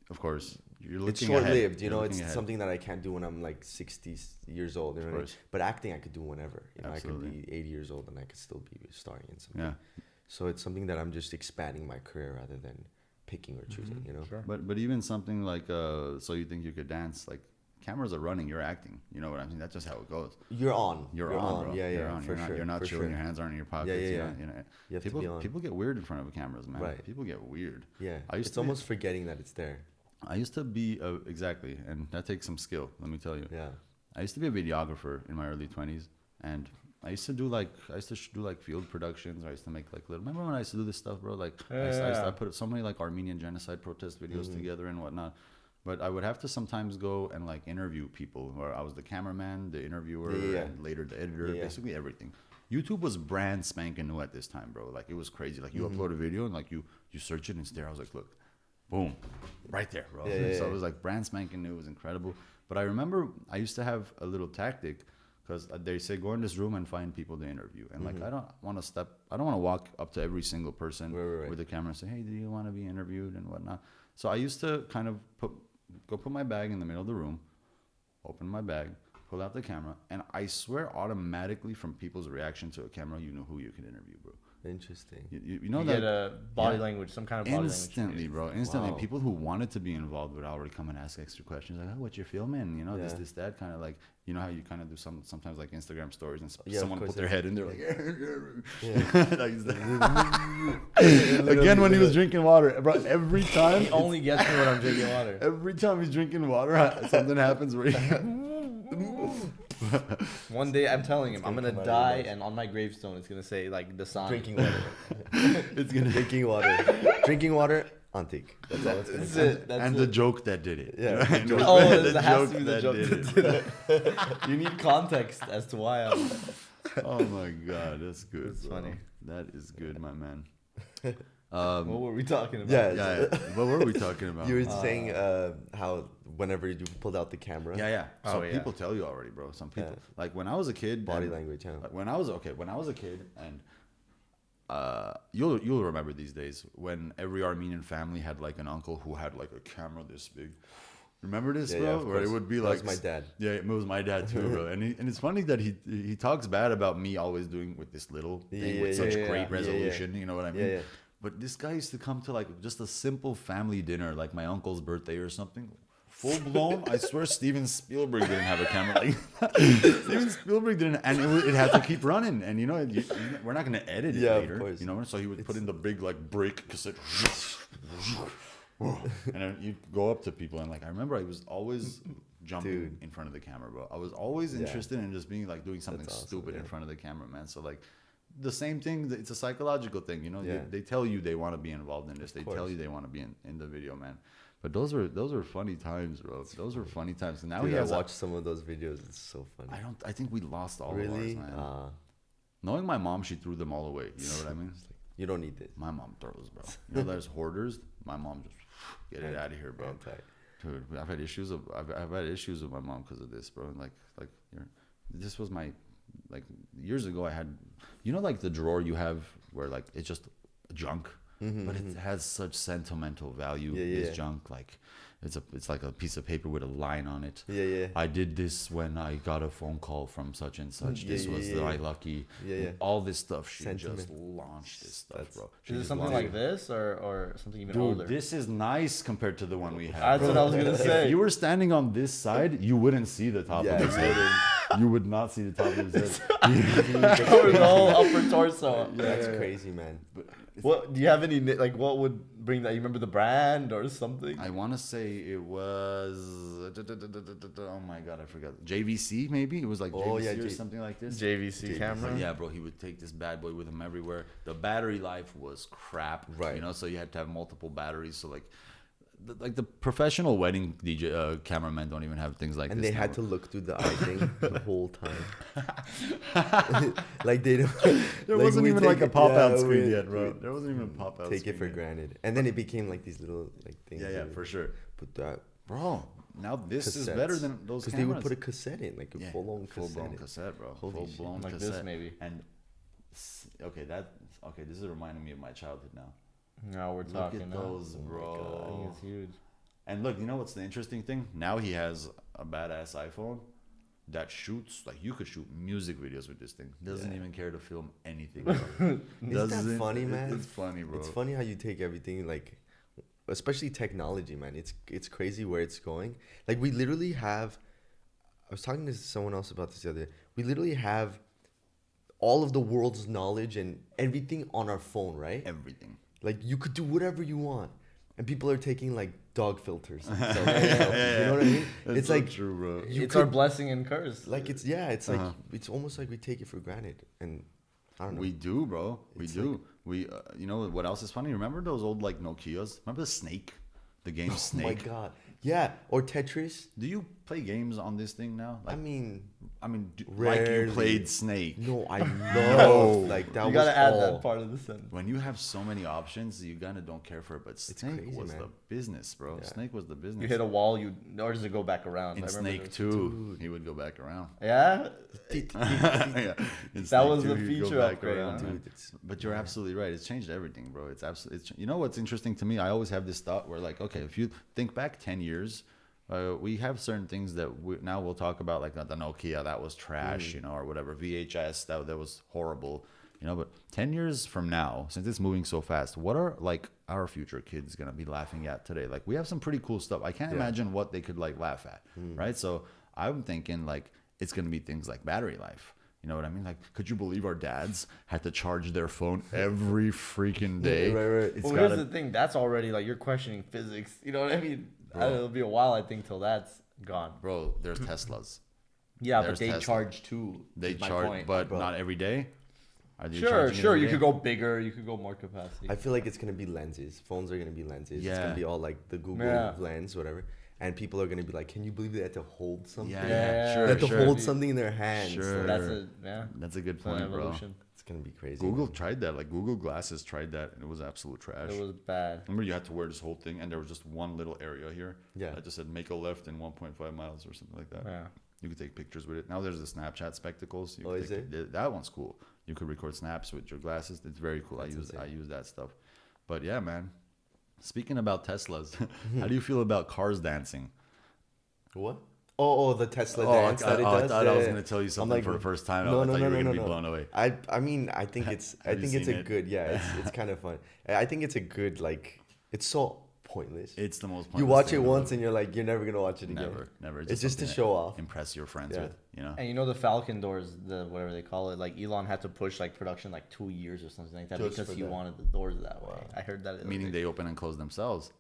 Of course, you're looking. It's short-lived, ahead. you know. It's something that I can't do when I'm like 60 years old. You know what I mean? But acting, I could do whenever. You know, I could be 80 years old and I could still be starring in something. Yeah. So it's something that I'm just expanding my career rather than picking or choosing. You know. Sure. But even something like so you think you could dance like. Cameras are running, you're acting. You know what I mean? That's just how it goes. You're on. You're on, bro. Yeah, you're on. For sure. You're not chilling. Your hands aren't in your pockets. Yeah. You have to be on. People get weird in front of cameras, man. Right. People get weird. Yeah. It's almost forgetting that it's there. I used to be exactly, and that takes some skill. Let me tell you. Yeah. I used to be a videographer in my early 20s, and I used to do like field productions. I used to make like little. Remember when I used to do this stuff, bro? Like I put so many like Armenian genocide protest videos together and whatnot. But I would have to sometimes go and like interview people where I was the cameraman, the interviewer, and later the editor, basically everything. YouTube was brand spanking new at this time, bro. Like it was crazy. Like you upload a video and like you search it and stare. I was like, look, boom, right there, bro. So it was like brand spanking new. It was incredible. But I remember I used to have a little tactic because they say go in this room and find people to interview. And like I don't want to walk up to every single person with the camera and say, hey, do you want to be interviewed and whatnot. So I used to kind of put my bag in the middle of the room, open my bag, pull out the camera, and I swear automatically from people's reaction to a camera, you know who you can interview, bro. Interesting. You know you that get a body language, some kind of body instantly, language. bro. Instantly, people who wanted to be involved would already come and ask extra questions, like, "Oh, what you're filming?" You know, this, that, kind of like, you know how you kind of do sometimes like Instagram stories and someone put their head in there, like, again when he was drinking water, bro. Every time he only gets me when I'm drinking water. Every time he's drinking water, something happens where one day I'm telling him I'm gonna die, and on my gravestone it's gonna say like the sign. Drinking water. It's gonna drinking water. Antic. That's all it's gonna say. And the joke that did it. Yeah. It has to be the joke that did it. You need context as to why I'm. Oh my god, that's good. It's funny. That is good, my man. What were we talking about? Yeah. What were we talking about? You were saying how whenever you pulled out the camera. Yeah. So people tell you already, bro. Some people like when I was a kid. Body language. Yeah. When I was a kid, and you'll remember these days when every Armenian family had like an uncle who had like a camera this big. Remember this, bro? Where it would be like that was my dad. Yeah, it was my dad too, bro. And it's funny that he talks bad about me always doing with this little thing with such great resolution. You know what I mean? Yeah. But this guy used to come to like just a simple family dinner, like my uncle's birthday or something. full blown. I swear Steven Spielberg didn't have a camera like that. Steven Spielberg didn't, and it had to keep running. And we're not gonna edit it later. Of course. So he would put in the big like break cassette, and then you'd go up to people and like I remember I was always jumping in front of the camera, bro. I was always interested in just being like doing something stupid in front of the camera, man. So like. The same thing, it's a psychological thing, They tell you they want to be involved in this. They tell you they want to be in the video, man. But those were funny times, bro. Those were funny times. And now I watched some of those videos. It's so funny. I think we lost all of ours, man. Knowing my mom, she threw them all away. You know what I mean? Like, you don't need this. My mom throws, bro. There's hoarders. My mom just get it out of here, bro. Dude, I've had issues with my mom because of this, bro. This was my. Like years ago, I had, like the drawer you have where like it's just junk, but it has such sentimental value. This junk, like it's like a piece of paper with a line on it. I did this when I got a phone call from such and such. This was my lucky. All this stuff. She just launched this stuff, bro. Is it something like this or something even older? This is nice compared to the one we had. That's what I was gonna say. If you were standing on this side, you wouldn't see the top of his head. You would not see the top of his head. Cover the whole upper torso. That's crazy, man. What do you have any like? What would bring that? You remember the brand or something? I want to say it was. Oh my god, I forgot. JVC maybe it was like JVC or something like this. JVC camera. Yeah, bro. He would take this bad boy with him everywhere. The battery life was crap. Right. So you had to have multiple batteries. So like the professional wedding DJ cameramen don't even have things like and this. And they had to look through the eye thing the whole time. Like they don't. There wasn't even like a pop out screen yet, bro. There wasn't even a pop out. Take it for granted, and then it became like these little like things. Yeah, for sure. Put that, bro. Now this is better than those cameras. Because they would put a cassette in, like a full-blown cassette, bro. Full-blown like cassette. This maybe. And this is reminding me of my childhood now. Now we're talking. Look at those, bro. I think it's huge. And look, what's the interesting thing? Now he has a badass iPhone that shoots like you could shoot music videos with this thing. Doesn't even care to film anything. Isn't that funny, man? It's funny, bro. It's funny how you take everything, like, especially technology, man. It's crazy where it's going. Like we literally have. I was talking to someone else about this the other day. We literally have all of the world's knowledge and everything on our phone, right? Everything. Like you could do whatever you want, and people are taking like dog filters. You know what I mean? It's like true, bro. It's our blessing and curse. Like it's like it's almost like we take it for granted, and I don't know. We do, bro. We do. We you know what else is funny? Remember those old like Nokias? Remember the Snake? The game Snake. Oh my god. Yeah, or Tetris. Do you play games on this thing now? Like, I mean, like you played Snake. No, I love like that. You gotta add that part of the sentence. When you have so many options, you kind of don't care for it. But Snake was the business, bro. Yeah. Snake was the business. You hit a wall, or does it go back around? In Snake 2, he would go back around. Yeah. Yeah. That was the feature upgrade, dude. But you're absolutely right. It's changed everything, bro. It's absolutely. You know what's interesting to me? I always have this thought where, like, okay, if you think back 10 years. We have certain things that now we'll talk about, like the Nokia that was trash, or whatever, VHS that was horrible, But 10 years from now, since it's moving so fast, what are like our future kids gonna be laughing at today? Like we have some pretty cool stuff. I can't imagine what they could like laugh at, right? So I'm thinking like it's gonna be things like battery life. You know what I mean? Like, could you believe our dads had to charge their phone every freaking day? Right. Well, here's the thing. That's already like you're questioning physics. You know what I mean? It'll be a while, I think, till that's gone. Bro, there's Teslas. Yeah, but they charge too. They charge, but not every day. Sure. You could go bigger. You could go more capacity. I feel like it's gonna be lenses. Phones are gonna be lenses. Yeah. It's gonna be all like the Google lens, whatever. And people are gonna be like, "Can you believe they had to hold something? Sure. They had to hold something in their hands." Sure. So that's a good point, bro. It's gonna be crazy. Google tried that. Like Google Glasses tried that, and it was absolute trash. It was bad. Remember, you had to wear this whole thing, and there was just one little area here. Yeah. That just said "make a left in 1.5 miles" or something like that. Yeah. You could take pictures with it. Now there's the Snapchat spectacles. Is it? That one's cool. You could record snaps with your glasses. It's very cool. I use that stuff. But yeah, man. Speaking about Teslas, how do you feel about cars dancing? What? Oh, the Tesla dance that it does. I thought I was gonna tell you something for the first time. I thought you were gonna be blown away. I mean, I think it's. I think it's a good. Yeah, it's kind of fun. I think it's a good like. It's so pointless. It's the most pointless. You watch thing it in the once world. and you're like, you're never gonna watch it again. Never. It's just to something show off. Impress your friends Yeah. with, you know. And you know the Falcon doors, the whatever they call it, like Elon had to push like production like 2 years or something like that Just because for he that. wanted the doors that way. I heard that. Meaning they open and close themselves.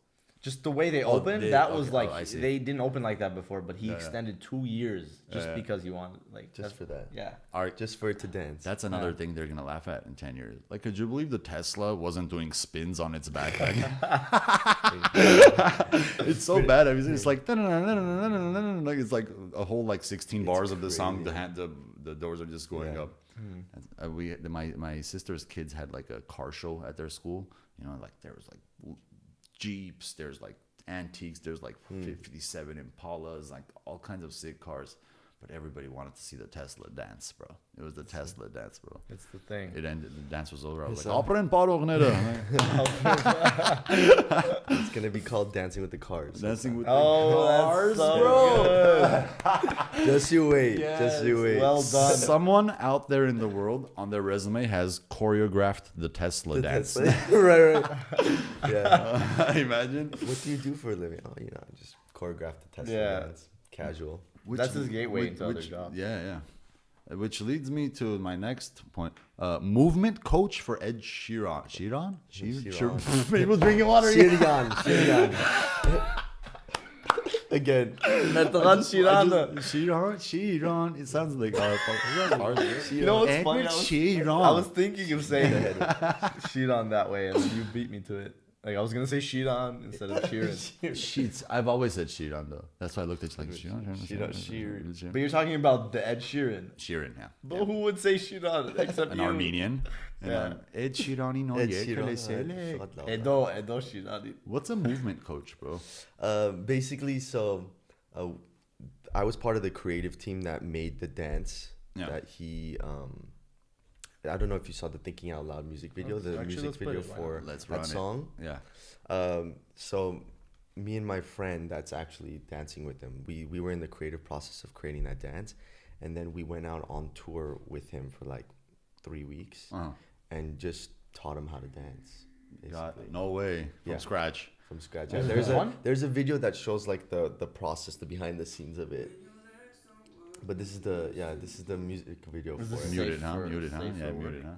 Just the way they Oh, opened, they- that was okay. like Oh, I see. they didn't open like that before, but he Yeah, yeah. extended 2 years just Yeah. because he wanted like Just for that. Yeah. Just for it to dance. That's another Yeah. thing they're gonna laugh at in 10 years. Like, could you believe the Tesla wasn't doing spins on its backpack? It's so bad. I mean, it's like like it's like a whole like 16 bars of the song. The doors are just going up. My sister's kids had like a car show at their school. You know, like there was like Jeeps, there's like Antiques, there's like 57 Impalas, like all kinds of sick cars. But everybody wanted to see the Tesla dance, bro. It was the Tesla dance, bro. It's the thing. It ended. The dance was over. I was It's like, "Operen paro gnede." It's gonna be called Dancing with the Cars. Dancing with Oh, the cars, that's so bro. Just you wait. Yes, Just you wait. well done. Someone out there in the world on their resume has choreographed the Tesla dance. right. Yeah. Imagine. What do you do for a living? Oh, you know, just choreograph the Tesla dance. Casual. That's his gateway into other jobs. Yeah. Which leads me to my next point. Movement coach for Ed Sheeran. Sheeran? People drinking water. Sheeran. Again. Sheeran. It sounds like You know what's funny? Sheeran. I was thinking of saying Sheeran that way, and then you beat me to it. Like, I was going to say Sheeran instead of Sheeran. Sheets. I've always said Sheeran though. That's why I looked at you like Sheeran. But you're talking about the Ed Sheeran. Sheeran, yeah. But who would say Sheeran except An you? Armenian. Yeah. Ed Sheeran. Edo Sheeran. What's a movement coach, bro? Basically, so I was part of the creative team that made the dance that he. I don't know if you saw the Thinking Out Loud music video, the music video for that song. Yeah. So me and my friend that's actually dancing with him, we were in the creative process of creating that dance, and then we went out on tour with him for like 3 weeks and just taught him how to dance. No way. From scratch. From scratch. Yeah, there's a video that shows like the process, the behind the scenes of it. But this is the music video for it. Muted, huh? Yeah, muted, huh?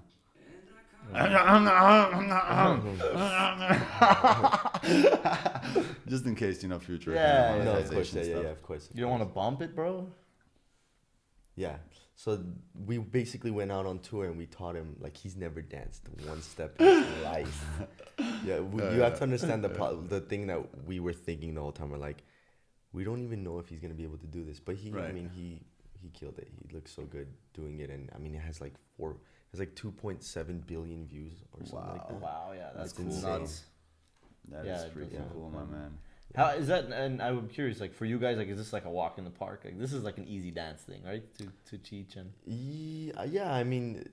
Just in case, future. Yeah, of course. Of course. You don't want to bump it, bro? Yeah. So we basically went out on tour and we taught him like he's never danced one step in his life. Yeah, you have to understand the thing that we were thinking the whole time. We're like, we don't even know if he's gonna be able to do this, but he killed it. He looks so good doing it, and I mean, it has like 2.7 billion views or something like that. Wow, yeah, that's cool. insane. That is pretty cool, my man. How is that? And I'm curious, like for you guys, like is this like a walk in the park? Like this is like an easy dance thing, right? To teach and yeah. I mean,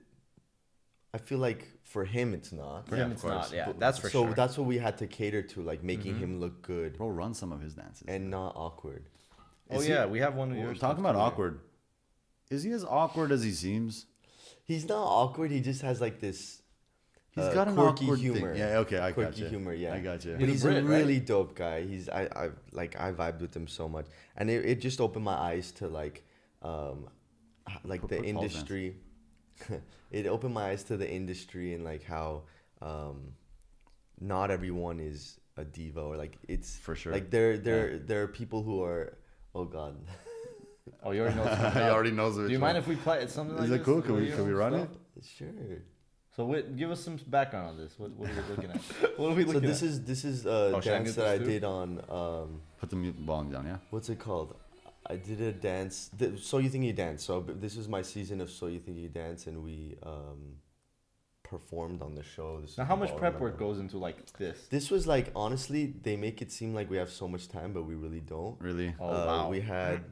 I feel like for him it's not. For him it's not. Yeah, that's for sure. So that's what we had to cater to, like making him look good. Bro, run some of his dances and not awkward. We have one of yours. Talking about awkward. Is he as awkward as he seems? He's not awkward. He just has like this. He's got an quirky awkward humor. Thing. Yeah, okay, I got you. Quirky humor, yeah. I got you. But he's a really dope guy. I vibed with him so much, and it just opened my eyes to like the industry. It opened my eyes to the industry and like how not everyone is a diva, or like it's for sure. Like there are people who are. Oh God. Oh, you already know. He already knows it. Do you mind if we play something like this? Is it cool? Can we run it? Sure. So give us some background on this. What are we looking at? What are we looking at? So this is a dance that I did on. Put the mute volume down, yeah. What's it called? I did a dance. So You Think You Dance. So this was my season of So You Think You Dance, and we performed on the show. Now, how much prep work goes into like this? This was like, honestly, they make it seem like we have so much time, but we really don't. Really? Oh wow. We had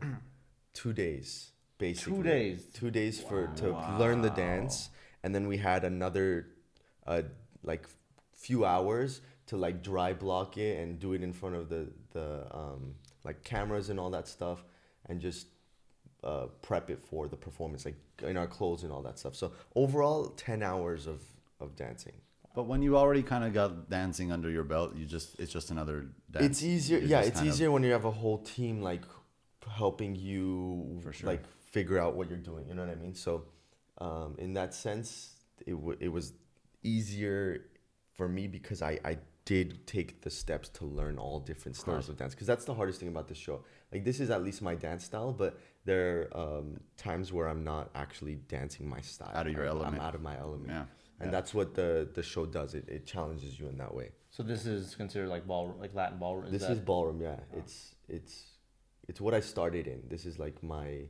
2 days, basically. 2 days. 2 days to learn the dance, and then we had another like few hours to like dry block it and do it in front of the like cameras and all that stuff, and just prep it for the performance, like in our clothes and all that stuff. So overall, 10 hours of dancing. But when you already kind of got dancing under your belt, it's just another dance. It's easier. It's easier when you have a whole team like helping you like figure out what you're doing. You know what I mean? So in that sense, it was easier for me because I did take the steps to learn all different styles of dance, because that's the hardest thing about this show. Like, this is at least my dance style, but there are times where I'm not actually dancing my style. Out of your element. I'm out of my element. Yeah. And that's what the show does. It challenges you in that way. So this is considered like ballroom, like Latin ballroom. This is ballroom, yeah. Oh. It's what I started in. This is like my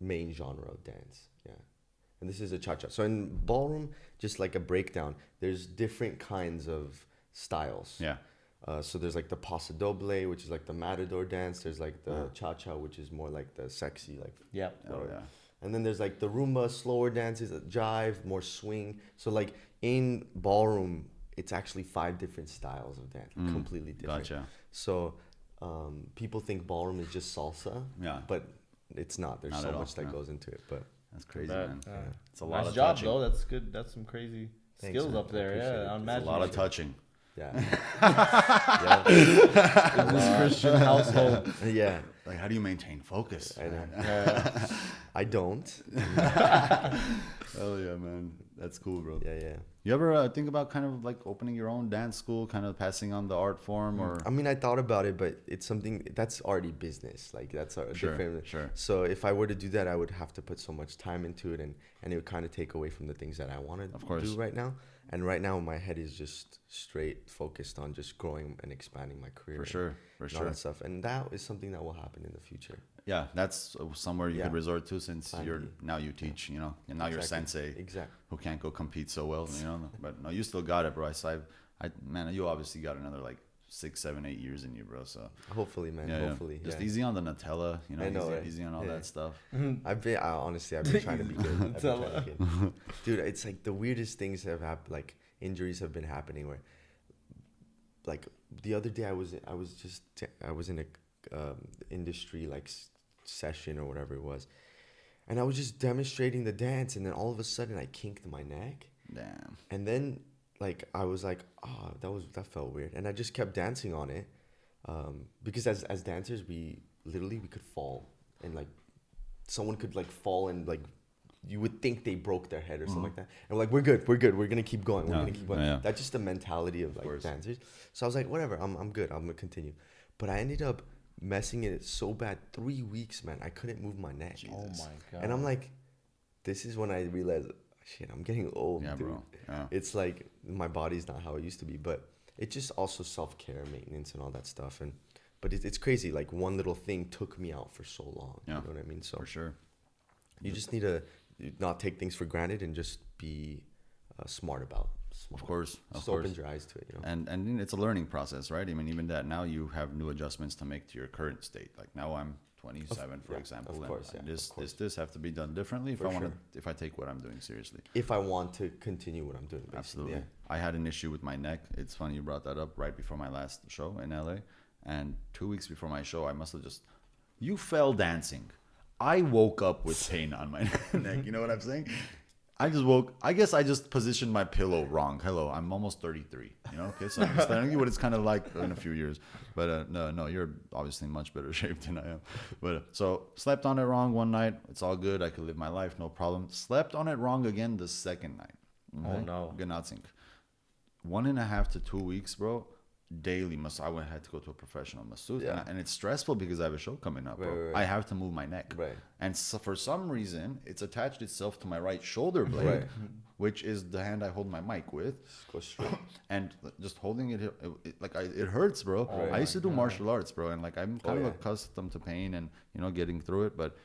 main genre of dance, yeah. And this is a cha-cha. So in ballroom, just like a breakdown, there's different kinds of styles. Yeah. So there's like the paso doble, which is like the matador dance. There's like the cha-cha, which is more like the sexy, like And then there's like the rumba, slower dances, jive, more swing. So like in ballroom, it's actually 5 different styles of dance, completely different. Gotcha. So people think ballroom is just salsa, but it's not. There's so much that goes into it. But that's crazy, man. It's a lot nice of job, touching. though. That's good. That's some crazy skills up there. Yeah, it's a lot of touching. Yeah. In this Christian household. Yeah. Like, how do you maintain focus? I know. I don't. Hell yeah, man. That's cool, bro. Yeah. You ever think about kind of like opening your own dance school, kind of passing on the art form, or? I mean, I thought about it, but it's something that's already business. Like, that's different. Sure. So if I were to do that, I would have to put so much time into it, and it would kind of take away from the things that I want to do right now. And right now, my head is just straight focused on just growing and expanding my career. For sure. All that stuff. And that is something that will happen in the future. Yeah, that's somewhere you could resort to, since you teach, you know, and now you're sensei. Exactly. Who can't go compete so well, you know. But no, you still got it, bro. Man, you obviously got another like 6, 7, 8 years in you, bro. So hopefully, man. Hopefully. Just easy on the Nutella, you know. I know, easy on all that stuff. I've been trying to be good. Dude, it's like the weirdest things have happened. Like, injuries have been happening where, like, the other day I was in a industry like session or whatever it was, and I was just demonstrating the dance, and then all of a sudden I kinked my neck. Damn. And then like I was like, that felt weird, and I just kept dancing on it, because as dancers we could fall, and like someone could like fall, and like you would think they broke their head or something like that. And we're like, we're good. We're gonna keep going. We're gonna keep going. Yeah. That's just the mentality of like dancers. So I was like, whatever, I'm good. I'm gonna continue. But I ended up messing it so bad. 3 weeks, man. I couldn't move my neck. Jesus. Oh my god. And I'm like, this is when I realized, shit, I'm getting old, dude. Bro. Yeah. It's like my body's not how it used to be. But it's just also self-care, maintenance, and all that stuff. But it's crazy. Like, one little thing took me out for so long. Yeah. You know what I mean? So for sure. You just need to not take things for granted and just be smart about. Of course. Open your eyes to it, you know. And it's a learning process, right? I mean, even that now you have new adjustments to make to your current state. Like, now I'm 27, for example. Of course, and this have to be done differently if I take what I'm doing seriously. If I want to continue what I'm doing, basically. Absolutely. Yeah. I had an issue with my neck. It's funny you brought that up right before my last show in LA, and 2 weeks before my show, I must have you fell dancing. I woke up with pain on my neck. You know what I'm saying? I guess I just positioned my pillow wrong. Hello, I'm almost 33. You know, okay, so I'm telling you what it's kind of like in a few years. But no, you're obviously in much better shape than I am. But so slept on it wrong one night. It's all good. I could live my life, no problem. Slept on it wrong again the second night. Okay? Oh no. Genotzing. 1.5 to 2 weeks, bro. Daily massage. I had to go to a professional masseuse, and it's stressful because I have a show coming up, bro. Right. I have to move my neck, and so for some reason it's attached itself to my right shoulder blade, which is the hand I hold my mic with. Go straight. And just holding it hurts, bro. I used to do martial arts, bro, and like I'm kind of accustomed to pain and getting through it, but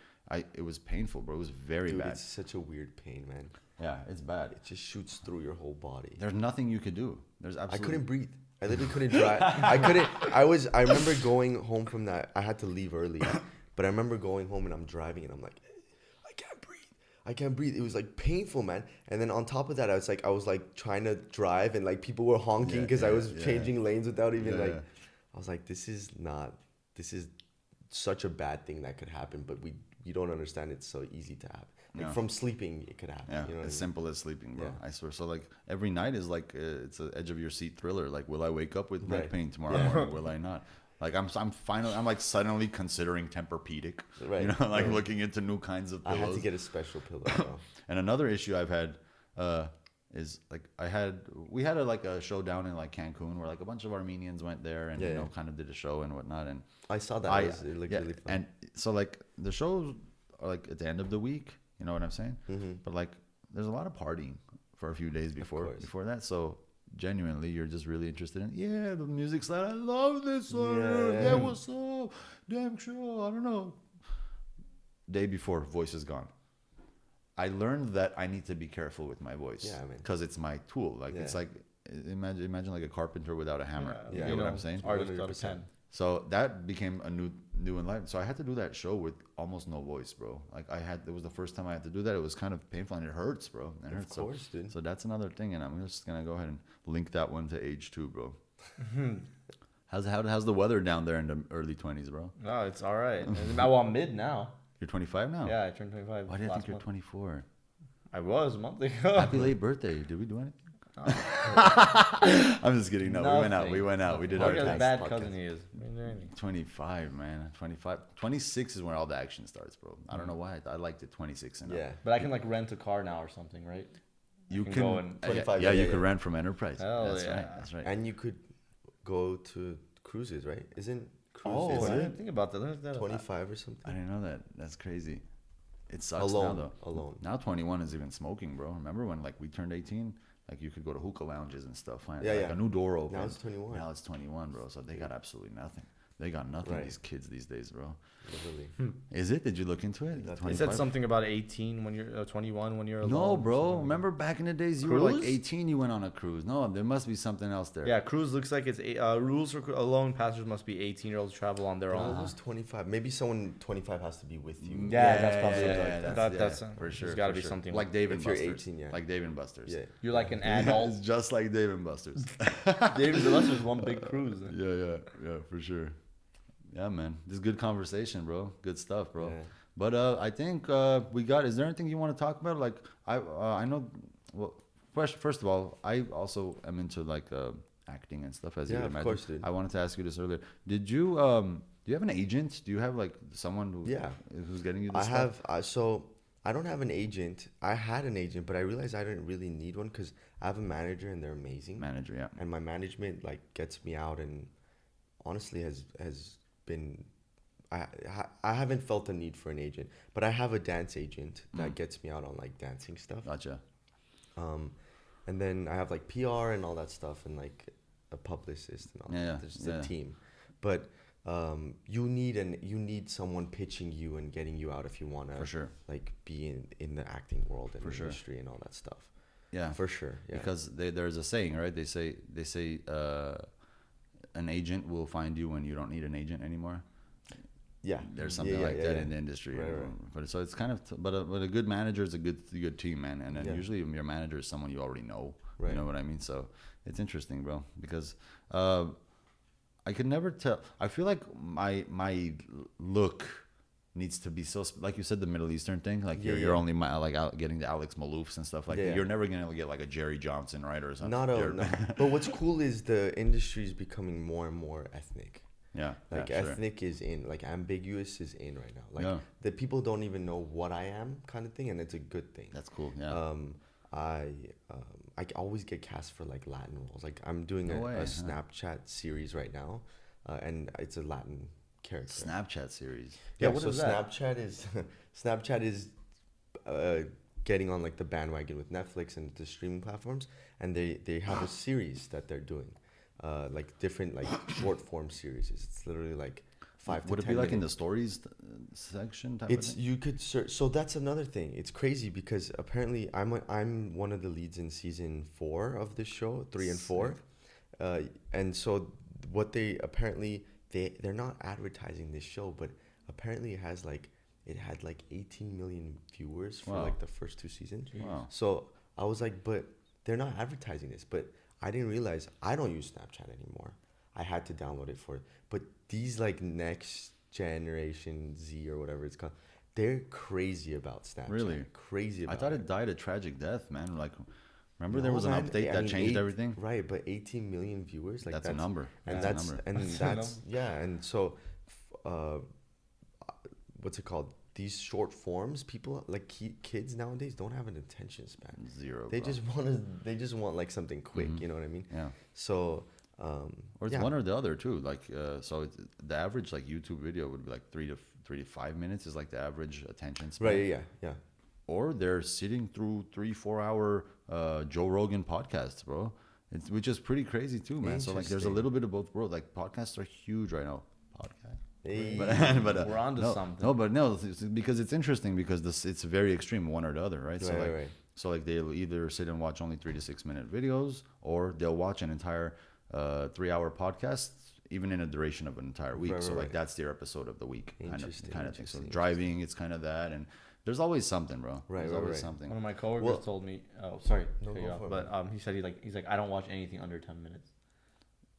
it was painful, bro. It was very bad. It's such a weird pain, man. Yeah, it's bad. It just shoots through your whole body. There's nothing you could do. I couldn't breathe. I literally couldn't drive. I remember going home from that. I had to leave early, but I remember going home and I'm driving and I'm like, I can't breathe. It was like painful, man. And then on top of that, I was like trying to drive and like people were honking because I was changing lanes without even I was like, this is such a bad thing that could happen, but we you don't understand it's so easy to happen. Like Yeah. from sleeping, it could happen. Yeah, You know what I as mean? simple as sleeping, bro. Yeah. I swear. So like every night is like it's an edge of your seat thriller. Like, will I wake up with neck Right. pain tomorrow morning? Will I not? Like I'm like suddenly considering Tempur-Pedic. Right. You know, like Right. looking into new kinds of I pillows. had to get a special pillow. Bro. And another issue I've had is like we had a show down in like Cancun where like a bunch of Armenians went there and Yeah, you know yeah. kind of did a show and whatnot. And I saw that. It looked really fun. and so like the shows are like at the end of the week. You know what I'm saying? Mm-hmm. But like, there's a lot of partying for a few days before that. So genuinely, you're just really interested in the music side. I love this song. Yeah, what's up? Damn show. I don't know. Day before, voice is gone. I learned that I need to be careful with my voice. Yeah, man. Because it's my tool. Like it's like imagine like a carpenter without a hammer. Yeah, You know what I'm saying? Artist out of 100%. 10. So that became a new enlightenment. So I had to do that show with almost no voice, bro. Like it was the first time I had to do that. It was kind of painful and it hurts, bro. It hurts. Of course, dude. So that's another thing, and I'm just gonna go ahead and link that one to age 2, bro. How's the weather down there in the early 20s, bro? No, it's all right. Well, I'm mid now. You're 25 now. Yeah, I turned 25. Why did I think last you're month. 24? I was a month ago. Happy late birthday. Did we do anything? I'm just kidding. No, we went out. We did Look our at the tax. bad podcast. cousin he is. We didn't do anything. 25, man. 25. 26 is where all the action starts, bro. I don't know why. I liked it 26 and up. Yeah. But I can like rent a car now or something, right? You can can go and- 25, yeah, yeah, you yeah. could rent from Enterprise. Hell That's yeah. right. That's right. And you could go to cruises, right? Isn't Oh, cruises I didn't think about that. Look at that. 25 or I something? didn't know that. That's crazy. It sucks Alone. now though. Alone. Now 21 is even smoking, bro. Remember when like we turned 18? Like you could go to hookah lounges and stuff. Find Yeah, like yeah. a new door open. Now it's 21. Now it's 21, bro. So they got absolutely nothing. They got nothing. Right. These kids these days, bro. Literally. Is it? Did you look into it? That's- They said 25? something about 18 when you're 21 when you're alone. No, bro. something. Remember back in the days, you were like Cruise? 18. You went on a cruise. No, there must be something else there. Yeah, cruise looks like it's rules for alone passengers must be 18-year-olds travel on their I own. was 25. Maybe someone 25 has to be with you. Yeah, that's probably that's that's for sure. There's got to for be sure. something like Dave and If you're Buster's. 18, yeah. Like Dave and Buster's. Yeah. You're like an It's adult. just like Dave and Buster's. David Buster's one big cruise. Yeah, for sure. Yeah, man. This is good conversation, bro. Good stuff, bro. Yeah. But I think we got. Is there anything you want to talk about? Like I know. Well, first of all, I also am into like acting and stuff, as you Yeah, would of imagine. course, dude. I wanted to ask you this earlier. Did you do you have an agent? Do you have like someone who's getting you this I stuff? have. So I don't have an agent. I had an agent, but I realized I didn't really need one because I have a manager and they're amazing. Manager, yeah. And my management like gets me out and honestly has been. I haven't felt a need for an agent, but I have a dance agent that gets me out on like dancing stuff. Gotcha. And then I have like PR and all that stuff and like a publicist and all that. There's a team, but you need someone pitching you and getting you out if you want to For sure. like be in the acting world and For sure. industry and all that stuff. Yeah, For sure. Yeah. Because there's a saying, right? They say an agent will find you when you don't need an agent anymore. yeah, There's something like that in the industry. Right, you know? right. But so it's kind of, but a good manager is a good team, man. And then Yeah. usually your manager is someone you already know. Right. You know what I mean? So it's interesting, bro, because I could never tell. I feel like my look needs to be so like you said, the Middle Eastern thing. Like you're only like out getting the Alex Maloufs and stuff like that. You're never gonna get like a Jerry Johnson, right, or something. No. But what's cool is the industry is becoming more and more ethnic. Yeah, Like yeah, sure. ethnic is in, like ambiguous is in right now. Like Yeah. the people don't even know what I am, kind of thing, and it's a good thing. That's cool. Yeah. I always get cast for like Latin roles. Like I'm doing No way, a huh? Snapchat series right now, and it's a Latin character. Snapchat series. Yeah, what so is that? Snapchat is getting on like the bandwagon with Netflix and the streaming platforms, and they have a series that they're doing, like different like short form series. It's literally like 5 to 10 Would it be like in the minutes. stories section type It's of thing? you could search. So that's another thing. It's crazy because apparently I'm one of the leads in season 4 of this show, 3 and 4, and so what they apparently they're not advertising this show, but apparently it had like 18 million viewers for like the first 2 seasons. Wow. So I was like, but they're not advertising this. But I didn't realize I don't use Snapchat anymore. I had to download it but these like next generation Z or whatever it's called, they're crazy about Snapchat. Really? Crazy about I thought it died a tragic death, man. Like, remember there was an update that changed everything? Right, but 18 million viewers, like that's a number. And that's a number. And so what's it called? These short forms, people like kids nowadays don't have an attention span. Zero. They just want like something quick, you know what I mean? Yeah. So or it's one or the other too. Like so it's, the average like YouTube video would be like 3 to 5 minutes is like the average attention span. Right, yeah. Or they're sitting through 3-4 hour Joe Rogan podcasts, bro. Which is pretty crazy too, man. So like there's a little bit of both worlds. Like podcasts are huge right now. Hey. But we're on to something. No, but no, because it's interesting because it's very extreme, one or the other, right? So like they'll either sit and watch only 3 to 6 minute videos, or they'll watch an entire 3 hour podcast, even in a duration of an entire week. So like that's their episode of the week, kind of thing. So driving, it's kind of that, and there's always something, bro. There's always something. One of my coworkers told me. Oh, sorry. But he said he's like I don't watch anything under 10 minutes.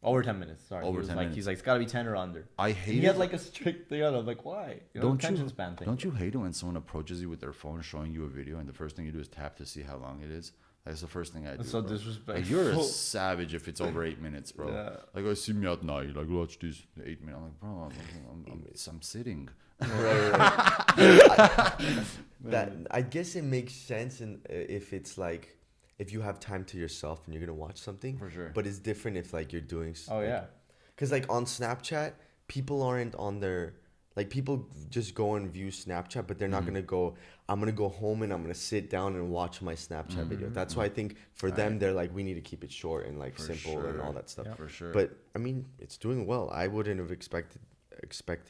Over 10 minutes, sorry. Over 10 minutes. He's like, it's got to be 10 or under. I hate it. He had like a strict thing on it. I'm like, why? Attention span thing. Don't you hate it when someone approaches you with their phone showing you a video and the first thing you do is tap to see how long it is? That's the first thing I do. That's so disrespectful. Like, you're a savage if it's over 8 minutes, bro. Yeah. Like, I see me at night. Like, watch this 8 minutes. I'm like, bro, I'm sitting. I guess it makes sense if it's like, if you have time to yourself and you're gonna watch something, for sure. But it's different if like you're doing. Because like on Snapchat, people aren't on their like people just go and view Snapchat, but they're not gonna go. I'm gonna go home and I'm gonna sit down and watch my Snapchat video. That's why I think for them they're like, we need to keep it short and like simple and all that stuff. Yeah, for sure. But I mean, it's doing well. I wouldn't have expected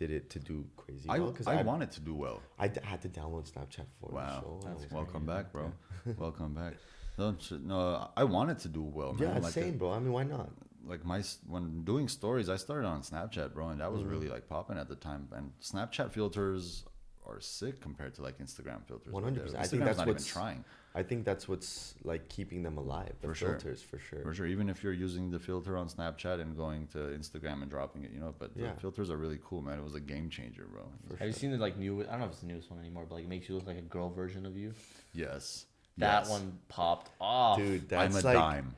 it to do crazy well because I want it to do well. I had to download Snapchat for the show. Welcome back, bro. Welcome back. No, I want it to do well, man. Yeah, like same, bro. I mean, why not? Like when doing stories, I started on Snapchat, bro, and that was really like popping at the time. And Snapchat filters are sick compared to like Instagram filters. 100%. I think that's what's trying. I think that's what's like keeping them alive. The filters, for sure. For sure. Even if you're using the filter on Snapchat and going to Instagram and dropping it, but the filters are really cool, man. It was a game changer, bro. Have you seen the like new? I don't know if it's the newest one anymore, but like it makes you look like a girl version of you. Yes. That one popped off. Dude, that's I'm a dime.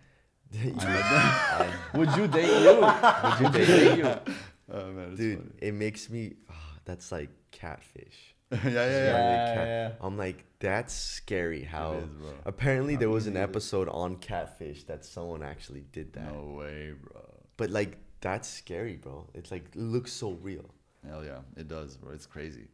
Would you date you? Would you date you? Oh, man, dude, funny. It makes me. That's like catfish. Yeah. I'm like, that's scary. How it is, bro. Apparently there was an episode on catfish that someone actually did that. No way, bro. But like, that's scary, bro. It's like, it looks so real. Hell yeah, it does, bro. It's crazy.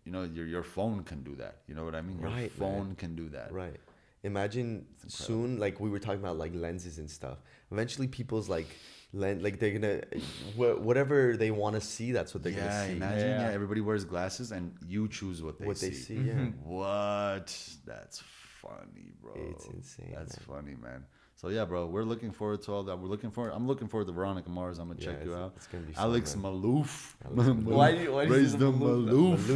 Your phone can do that. You know what I mean? Your phone can do that. Right. Imagine soon, like we were talking about, like lenses and stuff. Eventually, people's like they're gonna whatever they want to see. That's what they're gonna see. Imagine, everybody wears glasses and you choose what they see. What? That's funny, bro. It's insane. That's funny, man. So yeah, bro, we're looking forward to all that. I'm looking forward to Veronica Mars. I'm gonna check you out. It's gonna be Alex fun, Malouf. Why do you say Malouf?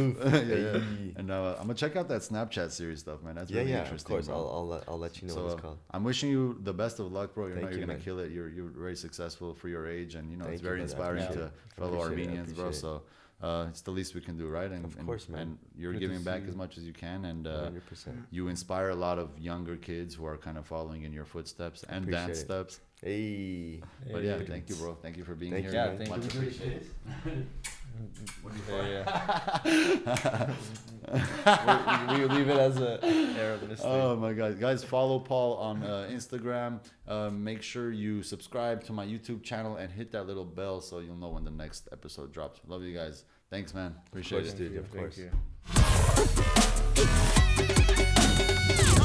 Yeah. And I'm gonna check out that Snapchat series stuff, man. That's really interesting. Of course, I'll let you know what it's called. I'm wishing you the best of luck, bro. You're gonna kill it. You're very successful for your age, and it's very inspiring to fellow Armenians, bro. So. It's the least we can do, right? And, of course, man. And you're giving back as much as you can, and 100%. You inspire a lot of younger kids who are kind of following in your footsteps and dance steps. Hey. But yeah, thank you, bro. Thank you for being here. Yeah, thank you. Appreciate it. We leave it as a air of mystery. Oh my God, guys! Follow Paul on Instagram. Make sure you subscribe to my YouTube channel and hit that little bell so you'll know when the next episode drops. Love you guys. Thanks, man. Appreciate it. Of course, dude. Of course. Thank you.